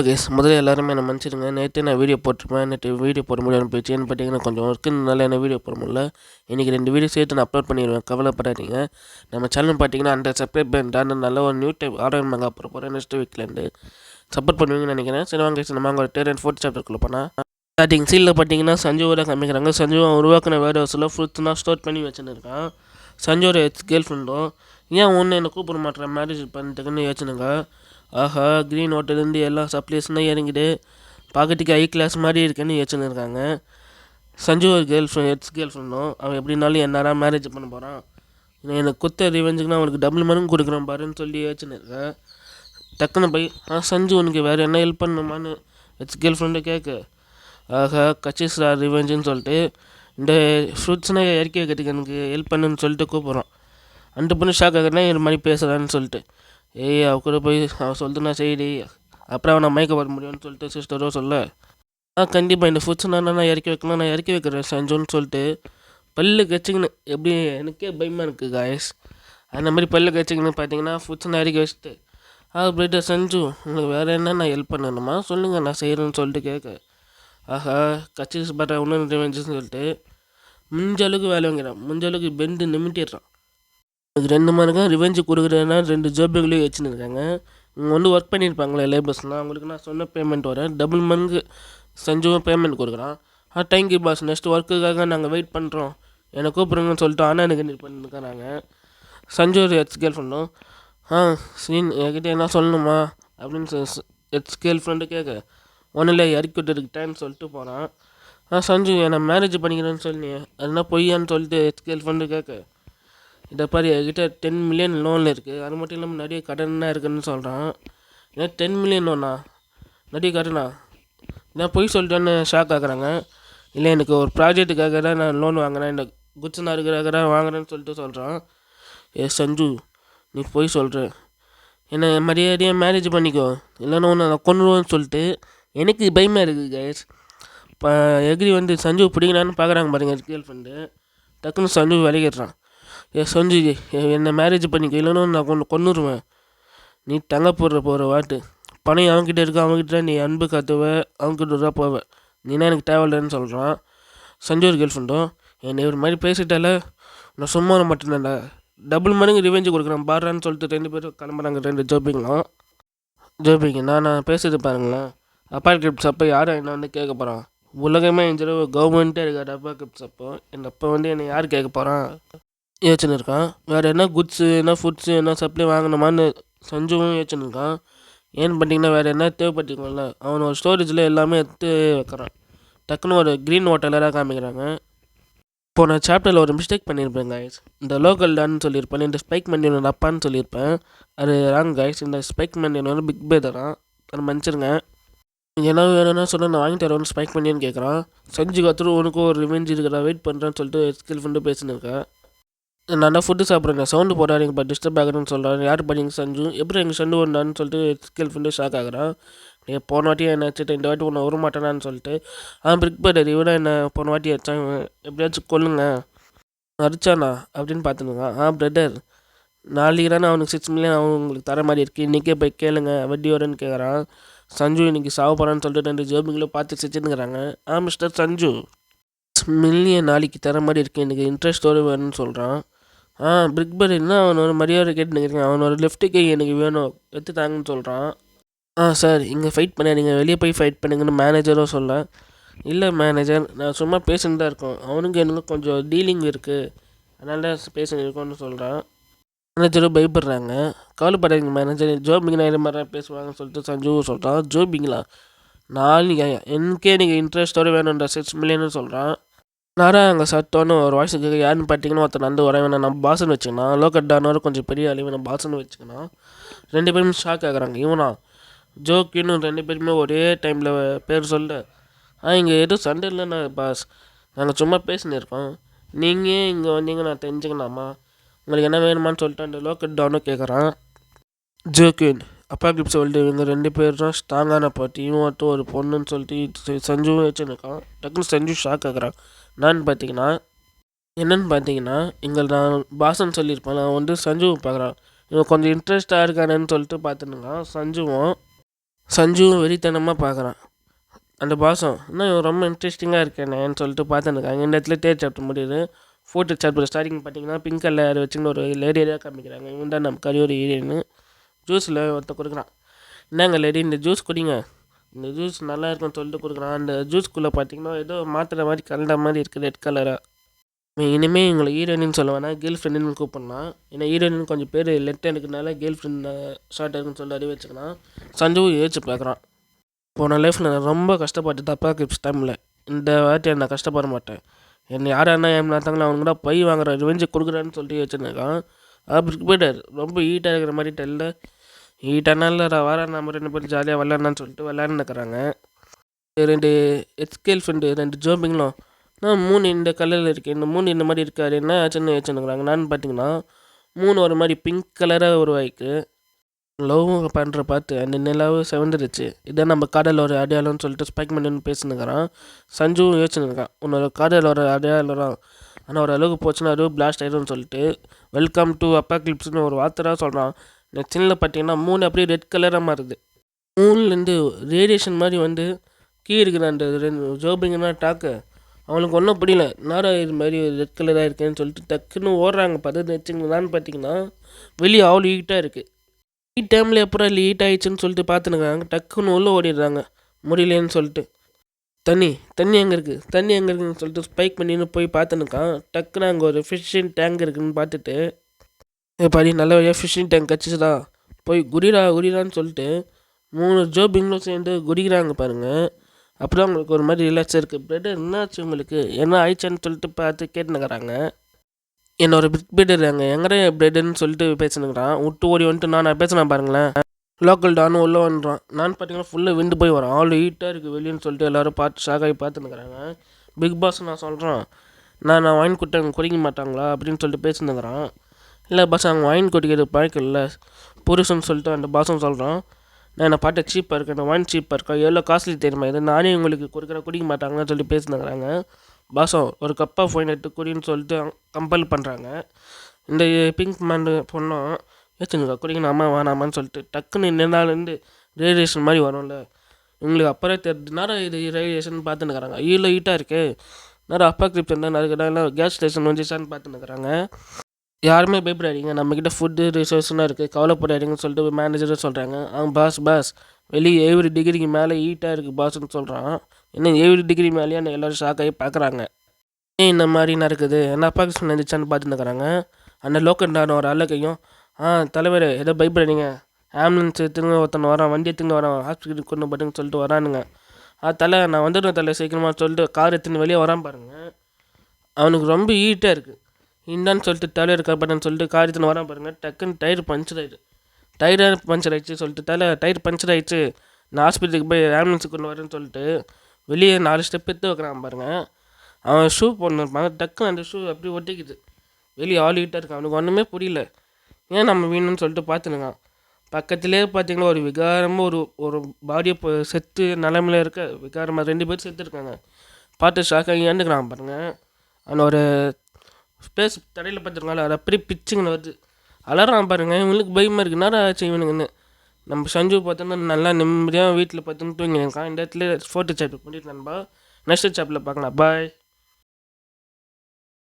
Guys முதல்ல எல்லாருமே என்ன மன்னிச்சிடுங்க. நேற்றே நான் வீடியோ போட்டிருப்பேன். நேற்று வீடியோ போட முடியாமல் போயிடுச்சு. ஏன்னு பார்த்தீங்கன்னா கொஞ்சம் ஒர்க்குனால என்ன வீடியோ போட முடியல. இன்றைக்கி 2 வீடியோ சேர்த்து நான் அப்லோட் பண்ணிடுவேன், கவலைப்படாதீங்க. நம்ம சேனல் பார்த்தீங்கன்னா 100 சப்ஸ்கிரைப் பண்ணிட்டான்னு நல்ல ஒரு நியூ டைப் ஆர்டர் மங்கா போட போகிறேன் நெக்ஸ்ட் வீக்லேருந்து. சப்போர்ட் பண்ணுவீங்கன்னு நினைக்கிறேன். சரி வாங்க கைஸ், நம்ம அங்கே ஒரு 4th சாப்டருக்குள்ளே போனால் ஸ்டார்டிங் சீனில் பார்த்தீங்கன்னா சஞ்சுவோட காமிக்கிறாங்க. சஞ்சுவை உருவாக்கின வேர் ஹவுஸில் ஃப்ரூட்ஸ்லாம் ஸ்டோர் பண்ணி வச்சுன்னு இருக்கான். சஞ்சுவோட கேர்ள் ஃப்ரெண்டும் ஏன் ஒன்று என்னை கூப்பிட மாட்டேன் மேரேஜ் பண்ணிட்டுக்குன்னு யோசிச்சுனுங்க. ஆஹா, க்ரீன் ஹோட்டலேருந்து எல்லா சப்ளைஸ்லாம் இறங்கிடு, பார்க்கறதுக்கு ஹை கிளாஸ் மாதிரி இருக்குன்னு யோசிச்சுன்னு இருக்காங்க. சஞ்சு ஒரு கேர்ள் ஃப்ரெண்டும் அவன் எப்படின்னாலும் என்னாரா மேரேஜ் பண்ண போகிறான். எனக்கு குத்த ரிவெஞ்சுக்குன்னா அவனுக்கு டபுள் மடங்கு கொடுக்குறான் பாருன்னு சொல்லி யோசிச்சுன்னு இருக்கேன். டக்குன்னு போய் சஞ்சு உனக்கு வேறு என்ன ஹெல்ப் பண்ணணுமான்னு கேர்ள் ஃப்ரெண்டு கேட்க, ஆஹா கச்சிஸ் ரிவெஞ்சுன்னு சொல்லிட்டு இந்த ஃப்ரூட்ஸ்னால் இறக்கி வைக்கிறதுக்கு எனக்கு ஹெல்ப் பண்ணுன்னு சொல்லிட்டு கூப்பிட்றான். அந்த பொண்ணு ஷாக் ஆகிறேன்னா இது மாதிரி பேசுகிறான்னு சொல்லிட்டு, ஏய் அவ கூட போய் அவன் சொல்லிட்டு நான் செய்டி, அப்புறம் அவனை மயக்க வர முடியும்னு சொல்லிட்டு சிஸ்டரோ சொல்ல, கண்டிப்பாக இந்த ஃபுட்ஸ் நான் இறக்கி வைக்கணும், நான் இறக்கி வைக்கிறேன் செஞ்சோன்னு சொல்லிட்டு பல்லு கச்சிங்கன்னு எப்படி எனக்கே பயமாக இருக்குது காய்ஸ். அந்த மாதிரி பல்லு கச்சிங்கன்னு பார்த்தீங்கன்னா ஃபுட்ஸ் நான் இறக்கி வச்சுட்டு போய்ட்டு செஞ்சு உங்களுக்கு வேறு என்ன நான் ஹெல்ப் பண்ணணுமா சொல்லுங்கள் நான் செய்கிறேன்னு சொல்லிட்டு கேட்க, ஆஹா கச்சிஸ் பட்டா ஒன்றும் ரிவெஞ்சுன்னு சொல்லிட்டு முடிஞ்சளவுக்கு வேலை வாங்கிறான். முடிஞ்சளவுக்கு பெண்டு நிமிட்டிடுறான். அதுக்கு 2 மணிக்கும் ரிவெஞ்சு கொடுக்குறேன்னா 2 ஜாப்புகளையும் வச்சுன்னு இருக்காங்க. இங்கே வந்து ஒர்க் பண்ணியிருப்பாங்களே லேபர்ஸ்லாம், அவங்களுக்கு நான் சொன்ன பேமெண்ட் வரேன் டபுள் மடங்கு செஞ்சும் பேமெண்ட் கொடுக்குறான். தேங்க்யூ பாஸ், நெக்ஸ்ட் ஒர்க்குக்காக நாங்கள் வெயிட் பண்ணுறோம், என்னை கூப்பிடுங்கன்னு சொல்லிட்டு எனக்கு நீட் பண்ணியிருக்கிறாங்க. சஞ்சு ஒரு கேர்ள் ஃப்ரெண்டும் சீன் என்கிட்ட என்ன சொல்லணுமா அப்படின்னு கேர்ள் ஃப்ரெண்டு கேட்க, ஒன்றும் இல்லை இறக்கி விட்டுருக்கிட்டேன்னு சொல்லிட்டு போகிறான். சஞ்சு என்னை மேரேஜ் பண்ணிக்கிறேன்னு சொன்னீங்க, அதுனா பொய்யான்னு சொல்லிட்டு கேர்ள் ஃப்ரெண்டு கேட்க, இதை பாரு என்கிட்ட 10 மில்லியன் லோனில் இருக்குது, அது மட்டும் இல்லாமல் நிறைய கடனாக இருக்குதுன்னு சொல்கிறான். ஏன்னா 10 மில்லியன் லோனா, நிறைய கடனா, நான் பொய் சொல்லிட்டேன்னு ஷாக் ஆகுறாங்க. இல்லை எனக்கு ஒரு ப்ராஜெக்ட்டுக்காக தான் நான் லோன் வாங்கினேன், இந்த குட்ஸ்னா இருக்கிறாக வாங்குறேன்னு சொல்லிட்டு சொல்கிறான். சஞ்சு நீ பொய் சொல்கிற, என்னை மரியாதையாக மேரேஜ் பண்ணிக்கோ, இல்லைன்னா ஒன்று நான் கொண்டுருவேன்னு சொல்லிட்டு எனக்கு பயமாக இருக்குது கைஸ். இப்போ எக்ரி வந்து சஞ்சு பிடிக்கலான்னு பார்க்குறாங்க பாருங்க கேர்ள் ஃப்ரெண்டு. டக்குன்னு சஞ்சு விலகிடுறான். சஞ்சு என்னை மேரேஜ் பண்ணிக்க, இல்லைன்னு நான் கொண்டுருவேன், நீ தங்க போகிற வாட்டு பணம் அவன்கிட்ட இருக்க, அவன்கிட்ட நீ அன்பு காத்துவ, அவன்கிட்ட தான் போவேன், நீனா எனக்கு தேவையில்லைன்னு சொல்கிறான். சஞ்சு ஒரு கேர்ள் ஃப்ரெண்டும் என்னை ஒரு மாதிரி பேசிட்டால நான் சும்மா மாட்டேன்டா, டபுள் மடங்கு ரிவெஞ்சு கொடுக்குறேன் பாடுறான்னு சொல்லிட்டு 2 பேரும் கிளம்புறாங்க. 2 ஜோபிங்க நான் பேசுறது பாருங்களேன். அப்பா கிரிப்ஸ் அப்போ யாரும் என்ன வந்து கேட்க போகிறான், உலகமே என் கவர்மெண்ட்டே இருக்காது. அப்பா கிரிப்ஸ் அப்போ அப்போ வந்து என்னை யார் கேட்க போகிறான் யோசிச்சுன்னு இருக்கான். வேறு என்ன குட்ஸு என்ன ஃபுட்ஸு என்ன சப்ளை வாங்கணுமான்னு சஞ்சுவும் யோசிச்சுன்னு இருக்கான். ஏன்னு பார்த்தீங்கன்னா வேறு என்ன தேவைப்பட்டிருக்கோம்ல, அவன் ஒரு ஸ்டோரேஜில் எல்லாமே எடுத்து வைக்கிறான். டக்குன்னு ஒரு க்ரீன் ஹோட்டலராக காமிக்கிறாங்க. போன சாப்டரில் ஒரு மிஸ்டேக் பண்ணியிருப்பேன் காய்ஸ். இந்த லோக்கல் டான்னு சொல்லியிருப்பேன், இந்த ஸ்பைக் மண்டியனோட அப்பான்னு சொல்லியிருப்பேன், அது ராங் காய்ஸ். இந்த ஸ்பைக் மண்டியனோட பிக் பேதரான், அதை மன்னிச்சிருங்க. ஏன்னா வேணும்னா சொன்னால் நான் வாங்கி தரேன் ஸ்பைக் மண்டியன்னு கேட்குறான். செஞ்சு கற்றுரு உனக்கும் ஒரு ரிவெஞ்ச் இருக்கிறா, வெயிட் பண்ணுறேன்னு சொல்லிட்டு ஸ்கில் ஃப்ரெண்டு பேசின்னு இருக்கேன். நான் தான் ஃபுட்டு சாப்பிட்றேன், சவுண்டு போடாதீங்க இப்போ டிஸ்டர்ப் ஆகுதுன்னு சொல்கிறேன். யார் பண்ணிங்க சஞ்சு, எப்படி எங்கள் சண்டு வந்தான்னு சொல்லிட்டு கேர்ள் ஃப்ரெண்டு ஷாக் ஆகுறான். நீ போன வாட்டி என்ன வச்சுட்டு இந்த வாட்டி உன்னை வர மாட்டேனான்னு சொல்லிட்டு பிரிக் பேட்டர் இவனை என்ன போன வாட்டி அடிச்சான், எப்படியாச்சும் கொல்லுங்க அடிச்சானா அப்படின்னு பார்த்துனுங்க. பிரதர் நாளைக்கு தானே அவனுக்கு 6 மில்லியன் அவங்களுக்கு தர மாதிரி இருக்குது, இன்றைக்கே போய் கேளுங்க வட்டி வரேன்னு கேட்குறான். சஞ்சு இன்றைக்கி சாவ போகிறான்னு சொல்லிட்டு 2 ஜோபிங்களும் பார்த்து சிரிச்சுன்னுக்கிறாங்க. மிஸ்டர் சஞ்சு 6 மில்லியன் நாளைக்கு தர மாதிரி இருக்குது, எனக்கு இன்ட்ரெஸ்ட்டோடு வேணும்னு சொல்கிறான். பிரிக் பேட் என்ன அவனோட மரியாதை கேட்டு நிற்கிறேன், அவனோட லெஃப்ட் கை எனக்கு வேணும் எடுத்து தாங்கன்னு சொல்கிறான். சார் இங்கே ஃபைட் பண்ணாதீங்க, வெளியே போய் ஃபைட் பண்ணுங்கன்னு மேனேஜரும் சொல்ல, இல்லை மேனேஜர் நான் சும்மா பேசின்னு தான் இருக்கோம், அவனுக்கு எனக்கு கொஞ்சம் டீலிங் இருக்குது அதனால தான் பேசின்னு இருக்கோன்னு சொல்கிறான். மேனேஜரும் பயப்படுறாங்க. கவலைப்படாதீங்க மேனேஜர், ஜோபிங்க நான் மாதிரி பேசுவாங்கன்னு சொல்லிட்டு சஞ்சுவும் சொல்கிறான். ஜோபிங்களா நாளைக்கு எனக்கே நீங்கள் இன்ட்ரெஸ்ட்டோடு வேணும்ன்ற 6 மில்லியன்னு சொல்கிறான். அங்கே சத்தோன்னு ஒரு வாய்ஸுக்கு யாருன்னு பார்த்தீங்கன்னா ஒருத்தர் நந்து வரேன் நம்ம பாசன் வச்சுக்கணும், லோக்கல் டானோட கொஞ்சம் பெரிய அளவு நம்ம பாசன் வச்சுக்கணும். 2 பேரும் ஷாக் ஆகுறாங்க. இவனா ஜோக்கின்னு 2 பேருமே ஒரே டைமில் பேர் சொல்ல, இங்கே எதுவும் சண்டை இல்லைண்ணா பாஸ், நாங்கள் சும்மா பேசின்னு இருக்கோம், நீங்கள் இங்கே வந்தீங்க நான் தெரிஞ்சுக்கணாமா, உங்களுக்கு என்ன வேணுமான்னு சொல்லிட்டு அந்த லோக்கல் டானும் கேட்குறான். ஜோக்கின் அப்பா கிரிப் சொல்லிட்டு இவங்க 2 பேரும் ஸ்ட்ராங்கான பாட்டி, இவன் ஒரு பொண்ணுன்னு சொல்லிட்டு சஞ்சுவும் வச்சுருக்கான். டக்குன்னு சஞ்சு ஷாக் ஆகுறான். என்னன்னு பார்த்தீங்கன்னா இங்கே நான் பாசன் சொல்லியிருப்பேன், நான் வந்து சஞ்சுவை பார்க்குறான், இவன் கொஞ்சம் இன்ட்ரெஸ்டாக இருக்கானேன்னு சொல்லிட்டு பார்த்துனுங்க. சஞ்சுவும் சஞ்சுவும் வெறித்தனமாக பார்க்குறான். அந்த பாஸும் இன்னும் இவன் ரொம்ப இன்ட்ரெஸ்டிங்காக இருக்கேனேன்னு சொல்லிட்டு பார்த்துருக்காங்க. இந்த இடத்துல தேர்ட் சாப்டர் முடியுது. ஃபோர்த்து சாப்டர் ஸ்டார்டிங் பார்த்தீங்கன்னா பிங்க் கலர் வச்சுன்னு ஒரு லேடியாக காமிக்கிறாங்க. இவன் தான் நம்ம கரியோட ஹீரோயின்னு. ஜூஸில் ஒருத்த கொடுக்குறான். என்னங்க லேடி இந்த ஜூஸ் குடிங்க, இந்த ஜூஸ் நல்லா இருக்குன்னு சொல்லிட்டு கொடுக்குறான். அந்த ஜூஸ்குள்ளே பார்த்தீங்கன்னா ஏதோ மாத்திரை மாதிரி கலந்த மாதிரி இருக்குது ரெட் கலராக. இனிமேல் எங்களை ஹீரோயின்னு சொல்ல வேணாம், கேர்ள் ஃப்ரெண்டுன்னு கூப்பிடலாம். ஏன்னா ஹீரோயின் கொஞ்சம் பேர் லெஃப்ட் எடுக்கிறதுனால கேர்ள் ஃப்ரெண்ட் ஷார்ட் இருக்குன்னு சொல்லி அறிவு வச்சுக்கலாம். சஞ்சுவும் யோசிச்சு பார்க்குறான். போன லைஃப்பில் நான் ரொம்ப கஷ்டப்பட்டு தப்பாக கிப்ஸ் டைமில் இந்த வாட்டி நான் கஷ்டப்பட மாட்டேன். என்னை யாரானா ஏமாத்தாங்களோ அவங்க கூட பை வாங்குற ரிவெஞ்சு கொடுக்குறேன்னு சொல்லிட்டு வச்சுருக்கான். அப்படி போய்ட்டார். ரொம்ப ஹீட்டாக இருக்கிற மாதிரி தெரியல. ஹீட்டானால வர நம்ம 2 பேரும் ஜாலியாக விளாட்னான்னு சொல்லிட்டு விளாட்னுக்கிறாங்க. 2 எக்ஸ்கேல் ஃப்ரெண்டு 2 ஜோம்பிங்களும் நான் 3 இந்த கலரில் இருக்கேன், இந்த 3 இந்த மாதிரி இருக்காரு என்ன ஆச்சுன்னு வச்சுருக்குறாங்க. நான் பார்த்தீங்கன்னா 3 ஒரு மாதிரி பிங்க் கலராக உருவாயிக்கு. லவ் பண்ணுற பார்த்து அந்த நிலாவு செவந்துருச்சு. இதான் நம்ம காதலோட அடையாளம்னு சொல்லிட்டு ஸ்பைக் பண்ணி பேசினுக்கிறான். சஞ்சுவும் யோசிச்சுருக்கான், உன்னோட காதலோட அடையாளம் ஆனால் ஒரு அளவுக்கு போச்சுன்னா அதுவும் பிளாஸ்ட் ஆகிடும்னு சொல்லிட்டு வெல்கம் டு அப்பாக்லிப்ஸ்னு ஒரு வார்த்தை தான் சொல்கிறான். நெக்ஸ்ட் சீனில் பார்த்தீங்கன்னா 3 அப்படியே ரெட் கலராக மாறுது. 3லேருந்து ரேடியேஷன் மாதிரி வந்து கீழே இருக்கிற அந்த 2 ஜோபிங்கன்னா டாக்கு அவனுக்கு ஒன்றும் புரியல. நாரா இது மாதிரி ரெட் கலராக இருக்கேன்னு சொல்லிட்டு டக்குன்னு ஓடுறாங்க. பார்த்து வச்சுங்களான்னு பார்த்தீங்கன்னா வெளியே அவ்வளோ ஹீட்டாக இருக்குது. ஹீட் டைமில் எப்போ இல்லை ஹீட் ஆகிடுச்சுன்னு சொல்லிட்டு பார்த்துனுக்காங்க. டக்குன்னு உள்ளே ஓடிடுறாங்க முடியலேன்னு சொல்லிட்டு. தண்ணி எங்கே இருக்குது, தண்ணி எங்கே இருக்குதுன்னு சொல்லிட்டு ஸ்பைக் பண்ணின்னு போய் பார்த்துனுக்கான். டக்குன்னு அங்கே ஒரு ஃபிஷ்ஷிங் டேங்க் இருக்குதுன்னு பார்த்துட்டு பாடி நல்ல வழியாக ஃபிஷ்ஷிங் டேங்க் கச்சிச்சுதா போய் குடிடான்னு சொல்லிட்டு 3 ஜோபிங்களும் சேர்ந்து குடிக்கிறாங்க பாருங்கள். அப்புறம் அவங்களுக்கு ஒரு மாதிரி ரிலாக்ஸாக இருக்குது. பிரெட் என்னாச்சு உங்களுக்கு, என்ன ஆயிடுச்சான்னு சொல்லிட்டு பார்த்து கேட்டுனுக்கிறாங்க. என்னோட பிக் பிரெட் அங்கே எங்கடா பிரெட்டுன்னு சொல்லிட்டு பேசினுக்கிறான். விட்டு ஓடி வந்துட்டு நான் பேசினேன் பாருங்களேன். லோக்கல் டான்னு உள்ளே வந்துடுறான். நான் பார்த்தீங்கன்னா ஃபுல்லாக விண்டு போய் வரான். ஆள் ஹீட்டாக இருக்குது வெளியேன்னு சொல்லிட்டு எல்லோரும் பார்த்து ஷாக்காகி பார்த்துனுக்கிறாங்க. பிக் பாஸ் நான் சொல்கிறேன், நான் வாங்கி கொடுத்தேன் குடிக்க மாட்டாங்களா அப்படின்னு சொல்லிட்டு பேசினுக்கிறான். இல்லை பாஸ் அவங்க வாங்கி குடிக்கிறது பழக்கம் இல்லை புருஷன்னு சொல்லிட்டு அந்த பாஸும் சொல்கிறான். நான் என்னை பாட்டு சீப்பாக இருக்கேன், நான் வாங்கி சீப்பாக இருக்கா, எவ்வளோ காஸ்ட்லி தெரியுமா இது, நானே உங்களுக்கு குடிக்க மாட்டாங்கன்னு சொல்லி பேசினுக்கிறாங்க. பாசம் ஒரு கப்பாக ஃபைன் எடுத்து குடின்னு சொல்லிட்டு கம்பல் பண்ணுறாங்க. இந்த பிங்க் மேன் பொண்ணும் ஏச்சுங்க குடிக்கணும் அம்மா வேணாமான்னு சொல்லிட்டு டக்குன்னு நின்னாலேருந்து ரேடியேஷன் மாதிரி வரும்ல இவங்களுக்கு அப்புறம் தெரிஞ்சு நேரம் இது ரேடியேஷன் பார்த்துன்னுக்கிறாங்க. இவ்வளோ ஹீட்டாக இருக்குது நேரம் அப்பா கிரிப்ட் இருந்தால் நிறைய கேஸ் ஸ்டேஷன் வந்துச்சான்னு பார்த்துன்னுக்கிறாங்க. யாருமே பயப்படாதீங்க, நம்மக்கிட்ட ஃபுட்டு ரிசோர்ஸ்லாம் இருக்குது, கவலைப்படாதீங்கன்னு சொல்லிட்டு மேனேஜரும் சொல்கிறாங்க. பாஸ் வெளியே 70 டிகிரிக்கு மேலே ஹீட்டாக இருக்குது பாஸ்ன்னு சொல்கிறான். இன்னும் 70 டிகிரி மேலேயே எல்லோரும் ஷாக்காகி பார்க்குறாங்க. ஏன் இந்த மாதிரி நடக்குது, என்ன அப்பாக்கு சொன்னிச்சான்னு பார்த்துன்னுக்கிறாங்க. அந்த லோக்கல் ஒரு அழகையும் தலைவர் ஏதோ பயப்படாதீங்க, ஆம்புலன்ஸ் எடுத்துன்னு ஒருத்தன் வரான், வண்டி எடுத்துன்னு வரான், ஹாஸ்பிட்டலுக்கு கொண்டு போட்டுன்னு சொல்லிட்டு வரானுங்க. தலை நான் வந்துடுவேன் தலை சீக்கிரமாக சொல்லிட்டு கார் எடுத்துன்னு வெளியே வரான் பாருங்கள். அவனுக்கு ரொம்ப ஹீட்டாக இருக்குது. இந்தான்னு சொல்லிட்டு தலைவர் காப்பாட்டன்னு சொல்லிட்டு கார் எடுத்துன்னு வரான் பாருங்கள். டக்குன்னு டயர் பஞ்சர் ஆகிடுச்சு சொல்லிட்டு டயர் பஞ்சர் ஆகிடுச்சு, நான் ஹாஸ்பிட்டலுக்கு போய் ஆம்புலன்ஸுக்கு கொண்டு வரேன்னு சொல்லிட்டு வெளியே 4 ஸ்டெப் எடுத்து வைக்கிறான் பாருங்கள். அவன் ஷூ போடணும், டக்குன்னு அந்த ஷூ அப்படி ஒட்டிக்குது. வெளியே ஆள் ஹீட்டாக இருக்கான். அவனுக்கு ஒன்றுமே புரியல, ஏன் நம்ம வேணும்னு சொல்லிட்டு பார்த்துனுங்க. பக்கத்துலேயே பார்த்தீங்கன்னா ஒரு விகாரமாக ஒரு பாடியை செத்து நிலமையில இருக்க விகாரமாக 2 பேர் செத்துருக்காங்க. பார்த்து ஷாக்காகி ஏந்துக்கிறான் பாருங்கள். அவனை ஒரு ஸ்பேஸ் தடையில் பார்த்துருக்காங்க, அது அப்படியே பிச்சுங்கன்னு வருது. அலறான் பாருங்கள். இவங்களுக்கு பயமாக இருக்குது, என்னடா ஆச்சு இவனுங்கன்னு. நம்ம சஞ்சு பார்த்தோன்னா நல்லா நிம்மதியாக வீட்டில் பார்த்துன்னு தூங்கிருக்கான். இந்த இடத்துல 4th சாப்டர் பண்ணிட்டு நண்பா. நெக்ஸ்ட் சாப்டரில் பார்க்கலாம். பாய்.